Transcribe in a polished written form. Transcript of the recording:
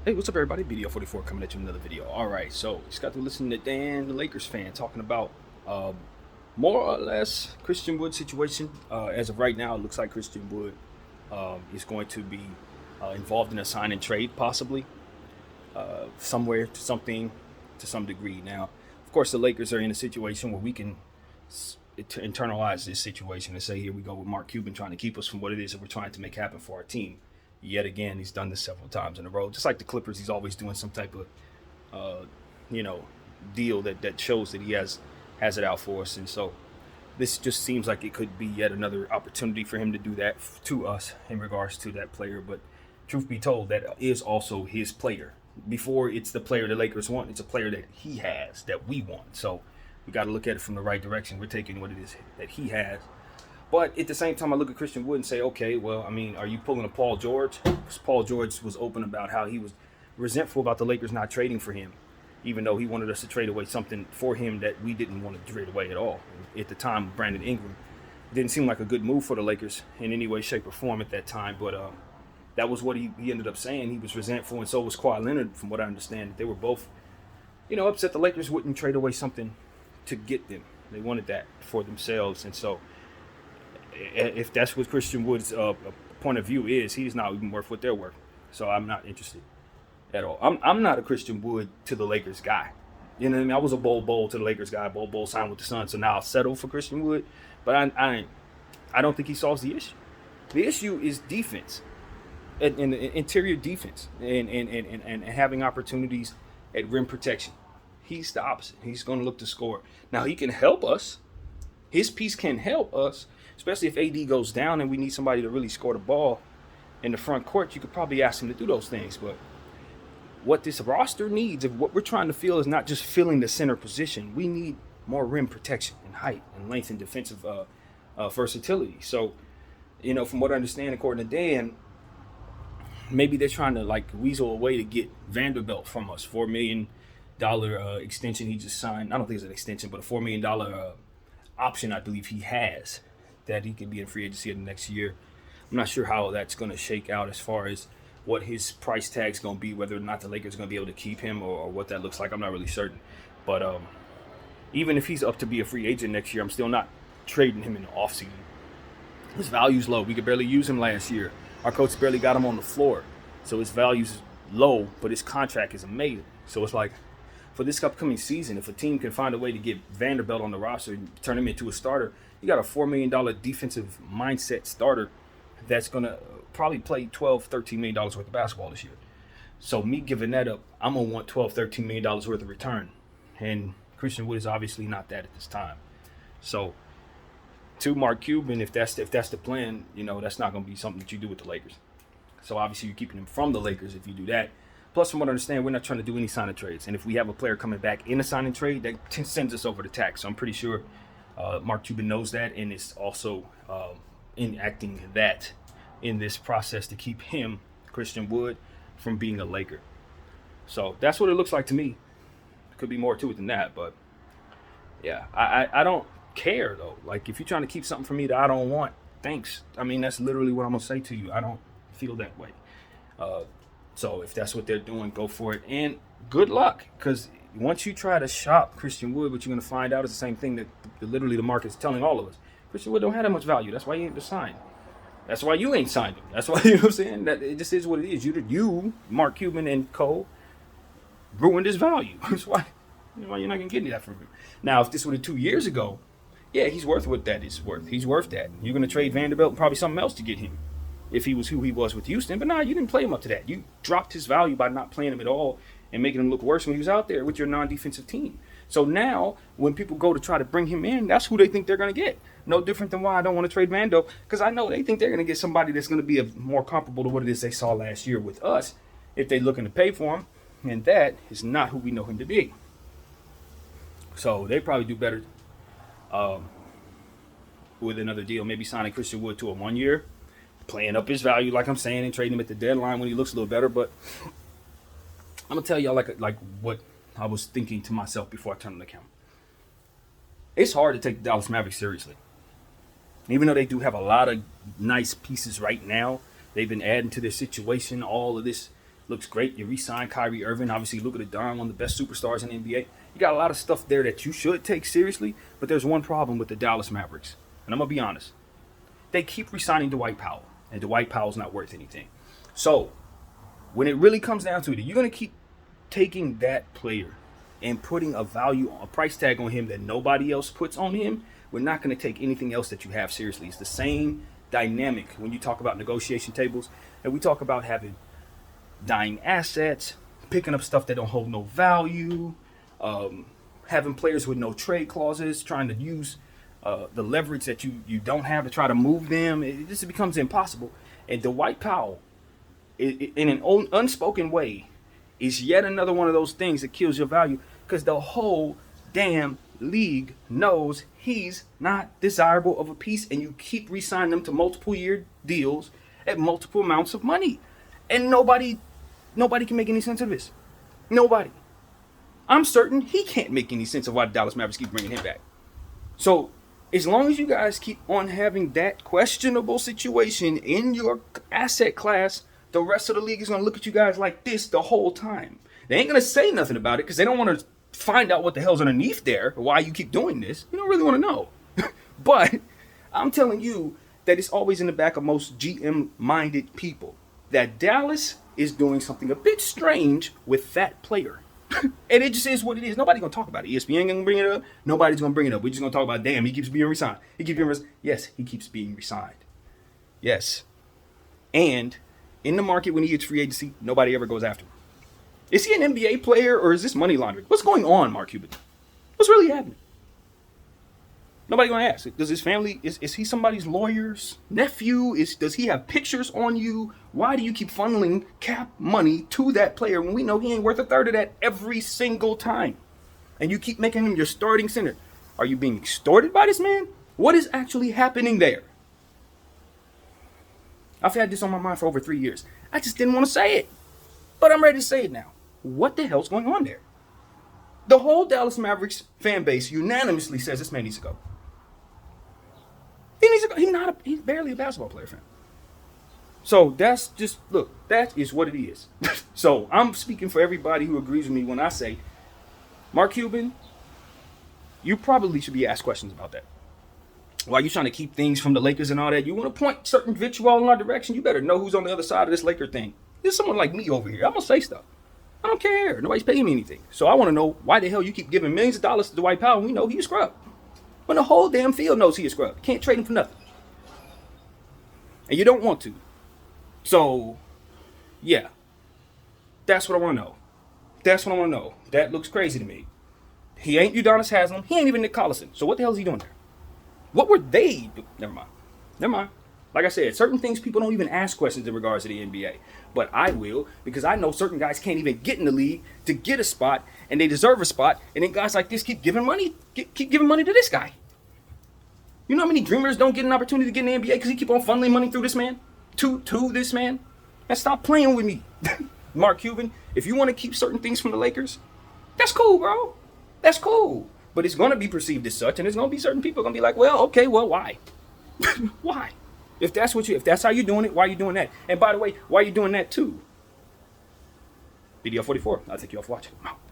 Hey, what's up, everybody? BDO44 coming at you with another video. All right, so just got to listen to Dan, the Lakers fan, talking about more or less Christian Wood situation. As of right now, it looks like Christian Wood is going to be involved in a sign and trade, possibly somewhere to something to some degree. Now, of course, the Lakers are in a situation where we can internalize this situation and say, here we go with Mark Cuban trying to keep us from what it is that we're trying to make happen for our team. Yet again, he's done this several times in a row. Just like the Clippers, he's always doing some type of, uh, you know, deal that shows that he has it out for us. And so this just seems like it could be yet another opportunity for him to do that to us in regards to that player. But truth be told, that is also his player. Before it's the player the Lakers want, it's a player that he has that we want. So we got to look at it from the right direction. We're taking what it is that he has. But at the same time, I look at Christian Wood and say, okay, well, I mean, are you pulling a Paul George? Because Paul George was open about how he was resentful about the Lakers not trading for him, even though he wanted us to trade away something for him that we didn't want to trade away at all. At the time, Brandon Ingram didn't seem like a good move for the Lakers in any way, shape, or form at that time. But that was what he ended up saying. He was resentful, and so was Kawhi Leonard, from what I understand. They were both, upset the Lakers wouldn't trade away something to get them. They wanted that for themselves, and so if that's what Christian Wood's point of view is, he's not even worth what they're worth. So I'm not interested at all. I'm not a Christian Wood to the Lakers guy. You know what I mean? I was a Bol to the Lakers guy. Bol signed with the Suns, so now I'll settle for Christian Wood. But I don't think he solves the issue. The issue is defense, and interior defense, and having opportunities at rim protection. He's the opposite. He's going to look to score. Now he can help us. His piece can help us, especially if AD goes down and we need somebody to really score the ball in the front court. You could probably ask him to do those things. But what this roster needs, if what we're trying to fill is not just filling the center position, we need more rim protection and height and length and defensive versatility. So, from what I understand, according to Dan, maybe they're trying to weasel a way to get Vanderbilt from us. $4 million extension he just signed. I don't think it's an extension, but a $4 million option I believe he has that he could be in free agency in the next year. I'm not sure how that's going to shake out as far as what his price tag's going to be, whether or not the Lakers are going to be able to keep him or what that looks like. I'm not really certain. But even if he's up to be a free agent next year, I'm still not trading him in the offseason. His value's low. We could barely use him last year. Our coach barely got him on the floor. So his value's low, but his contract is amazing. So it's like, for this upcoming season, if a team can find a way to get Vanderbilt on the roster and turn him into a starter, you got a $4 million defensive mindset starter that's going to probably play $12, $13 million worth of basketball this year. So me giving that up, I'm going to want $12, $13 million worth of return. And Christian Wood is obviously not that at this time. So to Mark Cuban, if that's the plan, that's not going to be something that you do with the Lakers. So obviously you're keeping him from the Lakers if you do that. Plus, from what I understand, we're not trying to do any sign and trades. And if we have a player coming back in a sign and trade, that sends us over the tax. So I'm pretty sure Mark Cuban knows that and is also enacting that in this process to keep him, Christian Wood, from being a Laker. So that's what it looks like to me. Could be more to it than that, but yeah, I don't care though. Like, if you're trying to keep something from me that I don't want, thanks. I mean, that's literally what I'm gonna say to you. I don't feel that way. So if that's what they're doing, go for it. And good luck, because once you try to shop Christian Wood, what you're going to find out is the same thing that literally the market's telling all of us. Christian Wood don't have that much value. That's why he ain't signed. That's why you ain't signed him. That's why, you know what I'm saying? That it just is what it is. You, Mark Cuban and co. ruined his value. That's why, you're not going to get any of that from him. Now, if this were 2 years ago, yeah, he's worth what that is worth. He's worth that. You're going to trade Vanderbilt and probably something else to get him, if he was who he was with Houston. But you didn't play him up to that. You dropped his value by not playing him at all and making him look worse when he was out there with your non-defensive team. So now, when people go to try to bring him in, that's who they think they're going to get. No different than why I don't want to trade Vando, because I know they think they're going to get somebody that's going to be more comparable to what it is they saw last year with us if they're looking to pay for him. And that is not who we know him to be. So they probably do better with another deal, maybe signing Christian Wood to a 1 year, playing up his value, like I'm saying, and trading him at the deadline when he looks a little better. But I'm gonna tell y'all like what I was thinking to myself before I turned on the camera. It's hard to take the Dallas Mavericks seriously, even though they do have a lot of nice pieces right now. They've been adding to their situation, all of this Looks great. You re-signed Kyrie Irving. Obviously, look at the darn one of the best superstars in the NBA. You got a lot of stuff there that you should take seriously. But there's one problem with the Dallas Mavericks, and I'm gonna be honest. They keep re-signing Dwight Powell, and Dwight Powell's not worth anything. So when it really comes down to it, you're gonna keep taking that player and putting a price tag on him that nobody else puts on him. We're not going to take anything else that you have seriously. It's the same dynamic when you talk about negotiation tables, and we talk about having dying assets, picking up stuff that don't hold no value, having players with no trade clauses, trying to use the leverage that you don't have to try to move them. It just becomes impossible. And Dwight Powell, in an unspoken way, is yet another one of those things that kills your value, because the whole damn league knows he's not desirable of a piece, and you keep re-signing them to multiple year deals at multiple amounts of money, and nobody can make any sense of this. Nobody. I'm certain he can't make any sense of why the Dallas Mavericks keep bringing him back. So as long as you guys keep on having that questionable situation in your asset class, the rest of the league is going to look at you guys like this the whole time. They ain't going to say nothing about it because they don't want to find out what the hell's underneath there, or why you keep doing this. You don't really want to know. But I'm telling you that it's always in the back of most GM-minded people that Dallas is doing something a bit strange with that player. And it just is what it is. Nobody's going to talk about it. ESPN ain't going to bring it up. Nobody's going to bring it up. We're just going to talk about, damn, he keeps being resigned. Yes, he keeps being resigned. Yes. And in the market when he gets free agency, nobody ever goes after him. Is he an NBA player, or is this money laundering? What's going on, Mark Cuban? What's really happening? Nobody gonna ask. Does his family, is he somebody's lawyer's nephew? Does he have pictures on you? Why do you keep funneling cap money to that player when we know he ain't worth a third of that every single time? And you keep making him your starting center. Are you being extorted by this man? What is actually happening there? I've had this on my mind for over 3 years. I just didn't want to say it, but I'm ready to say it now. What the hell's going on there? The whole Dallas Mavericks fan base unanimously says this man needs to go. He needs to go. He's barely a basketball player, fam. So that's just, look, that is what it is. So I'm speaking for everybody who agrees with me when I say, Mark Cuban, you probably should be asked questions about that. Why you trying to keep things from the Lakers and all that? You want to point certain vitriol in our direction? You better know who's on the other side of this Laker thing. There's someone like me over here. I'm going to say stuff. I don't care. Nobody's paying me anything. So I want to know why the hell you keep giving millions of dollars to Dwight Powell when we know he's a scrub. When the whole damn field knows he's a scrub. Can't trade him for nothing. And you don't want to. So, yeah. That's what I want to know. That's what I want to know. That looks crazy to me. He ain't Udonis Haslem. He ain't even Nick Collison. So what the hell is he doing there? What were they? Never mind. Like I said, certain things people don't even ask questions in regards to the NBA. But I will, because I know certain guys can't even get in the league to get a spot, and they deserve a spot, and then guys like this keep giving money to this guy. You know how many dreamers don't get an opportunity to get in the NBA because he keep on funneling money through this man? To this man? And stop playing with me. Mark Cuban, if you want to keep certain things from the Lakers, that's cool, bro. That's cool. But it's going to be perceived as such, and there's going to be certain people going to be like, well, okay, well, why? Why? If that's how you're doing it, why are you doing that? And by the way, why are you doing that too? Video 44. I'll take you off watching.